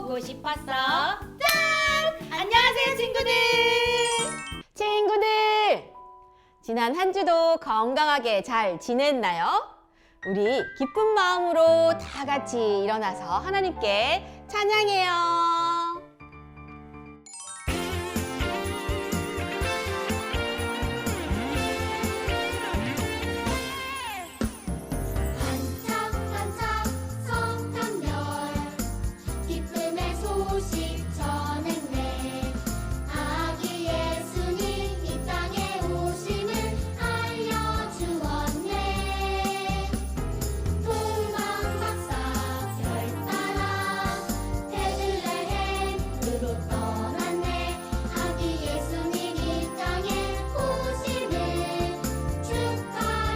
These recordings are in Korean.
보고 싶었어. 짠! 안녕하세요, 친구들. 친구들! 지난 한 주도 건강하게 잘 지냈나요? 우리 기쁜 마음으로 다 같이 일어나서 하나님께 찬양해요. 반짝반짝 성탄별 기쁨의 소식 전했네. 아기 예수님 이 땅에 오심을 알려주었네. 동방박사 별 따라 베들레헴으로 떠났네. 아기 예수님 이 땅에 오심을 축하드렸네.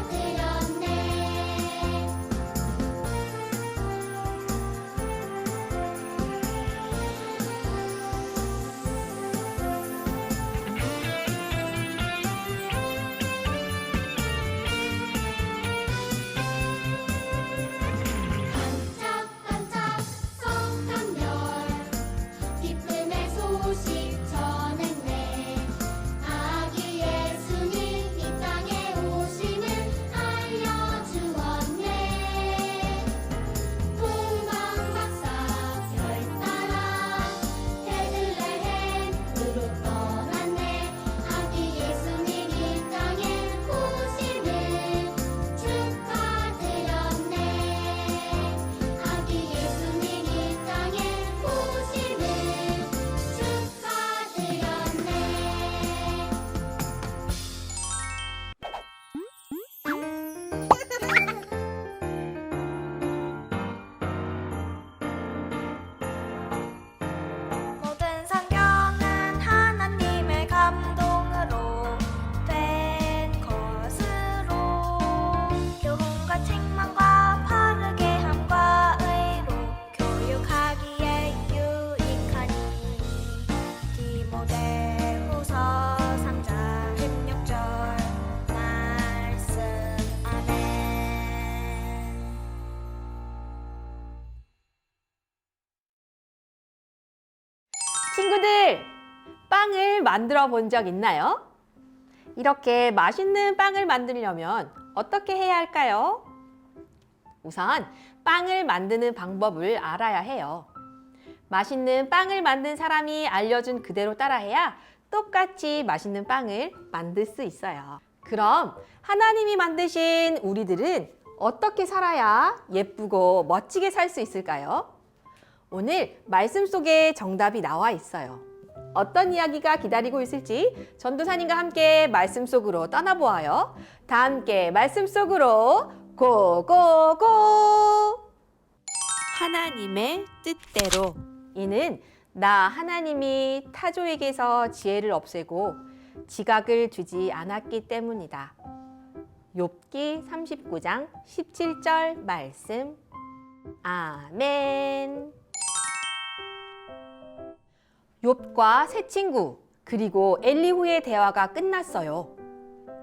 반짝반짝 성탄별 기쁨의 소식 전했네. 아기 예수님 이 땅에 오심을 알려주었네. 동방박사 별 따라 베들레헴으로 떠났네. 아기 예수님 이 땅에 오심을 축하드렸네. 아기 예수님 이 땅에 오심을 모든 성경은 하나님의 감동으로 된 것으로 교훈과 책망과 바르게 함과 의로 교육하기에 유익하니 디모데후서 3장 16절 말씀. 아멘. 친구들, 빵을 만들어 본 적 있나요? 이렇게 맛있는 빵을 만들려면 어떻게 해야 할까요? 우선 빵을 만드는 방법을 알아야 해요. 맛있는 빵을 만든 사람이 알려준 그대로 따라해야 똑같이 맛있는 빵을 만들 수 있어요. 그럼 하나님이 만드신 우리들은 어떻게 살아야 예쁘고 멋지게 살 수 있을까요? 오늘 말씀 속에 정답이 나와 있어요. 어떤 이야기가 기다리고 있을지 전도사님과 함께 말씀 속으로 떠나보아요. 다 함께 말씀 속으로 고고고! 하나님의 뜻대로. 이는 나 하나님이 타조에게서 지혜를 없애고 지각을 주지 않았기 때문이다. 욥기 39장 17절 말씀. 아멘. 욥과 세 친구 그리고 엘리후의 대화가 끝났어요.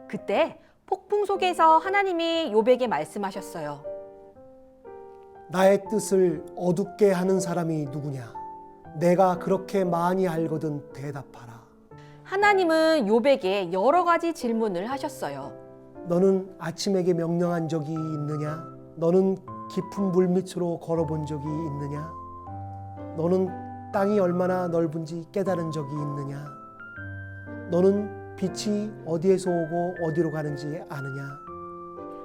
그때 폭풍 속에서 하나님이 욥에게 말씀하셨어요. 나의 뜻을 어둡게 하는 사람이 누구냐? 내가 그렇게 많이 알거든 대답하라. 하나님은 욥에게 여러 가지 질문을 하셨어요. 너는 아침에게 명령한 적이 있느냐? 너는 깊은 물 밑으로 걸어본 적이 있느냐? 너는 땅이 얼마나 넓은지 깨달은 적이 있느냐? 너는 빛이 어디에서 오고 어디로 가는지 아느냐?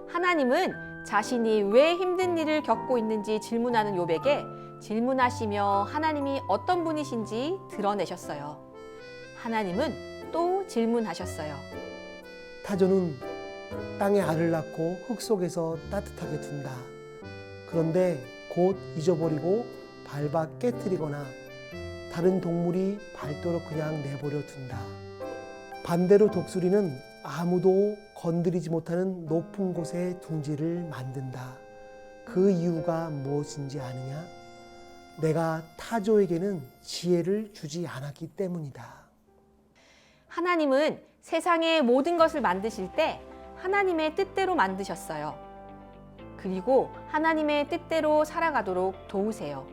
하나님은 자신이 왜 힘든 일을 겪고 있는지 질문하는 욥에게 질문하시며 하나님이 어떤 분이신지 드러내셨어요. 하나님은 또 질문하셨어요. 타조는 땅에 알을 낳고 흙 속에서 따뜻하게 둔다. 그런데 곧 잊어버리고 밟아 깨뜨리거나 다른 동물이 밟도록 그냥 내버려 둔다. 반대로 독수리는 아무도 건드리지 못하는 높은 곳에 둥지를 만든다. 그 이유가 무엇인지 아느냐? 내가 타조에게는 지혜를 주지 않았기 때문이다. 하나님은 세상의 모든 것을 만드실 때 하나님의 뜻대로 만드셨어요. 그리고 하나님의 뜻대로 살아가도록 도우세요.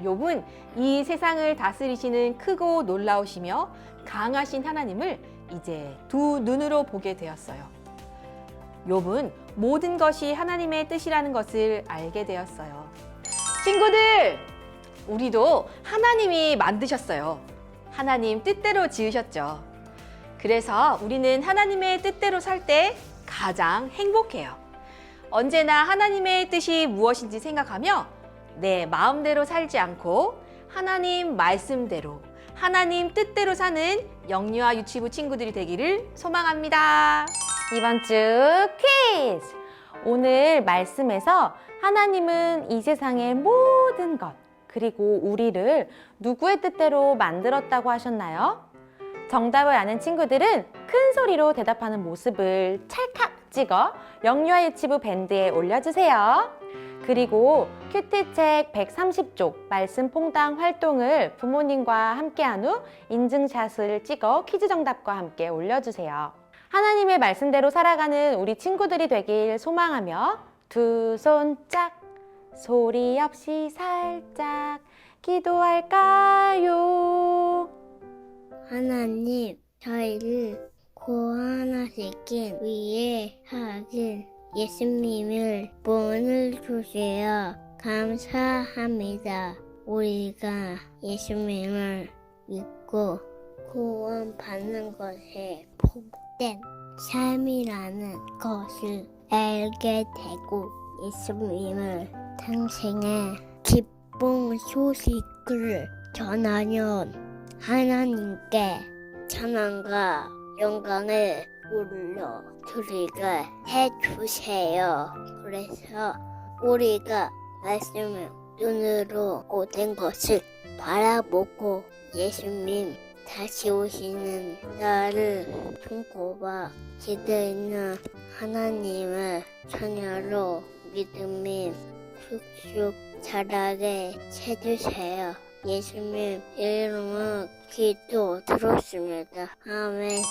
욥은 이 세상을 다스리시는 크고 놀라우시며 강하신 하나님을 이제 두 눈으로 보게 되었어요. 욥은 모든 것이 하나님의 뜻이라는 것을 알게 되었어요. 친구들, 우리도 하나님이 만드셨어요. 하나님 뜻대로 지으셨죠. 그래서 우리는 하나님의 뜻대로 살 때 가장 행복해요. 언제나 하나님의 뜻이 무엇인지 생각하며 내 마음대로 살지 않고 하나님 말씀대로, 하나님 뜻대로 사는 영유아 유치부 친구들이 되기를 소망합니다. 이번 주 퀴즈! 오늘 말씀에서 하나님은 이 세상의 모든 것, 그리고 우리를 누구의 뜻대로 만들었다고 하셨나요? 정답을 아는 친구들은 큰 소리로 대답하는 모습을 찰칵 찍어 영유아 유치부 밴드에 올려주세요. 그리고 큐티책 130쪽 말씀 퐁당 활동을 부모님과 함께한 후 인증샷을 찍어 퀴즈 정답과 함께 올려주세요. 하나님의 말씀대로 살아가는 우리 친구들이 되길 소망하며 두 손 짝, 소리 없이 살짝 기도할까요? 하나님, 저희를 구원하시기 위해 하신 예수님을 본을 주세요. 감사합니다. 우리가 예수님을 믿고 구원받는 것에 복된 삶이라는 것을 알게 되고 예수님을 당신의 기쁜 소식을 전하여 하나님께 찬양과 영광을 올려드리게 해주세요. 그래서 우리가 말씀을 눈으로 모든 것을 바라보고 예수님 다시 오시는 날을 품고와 기대있는 하나님을 자녀로 믿음이 쑥쑥 자라게 해주세요. 예수님 이름으로 기도 들었습니다. 아멘.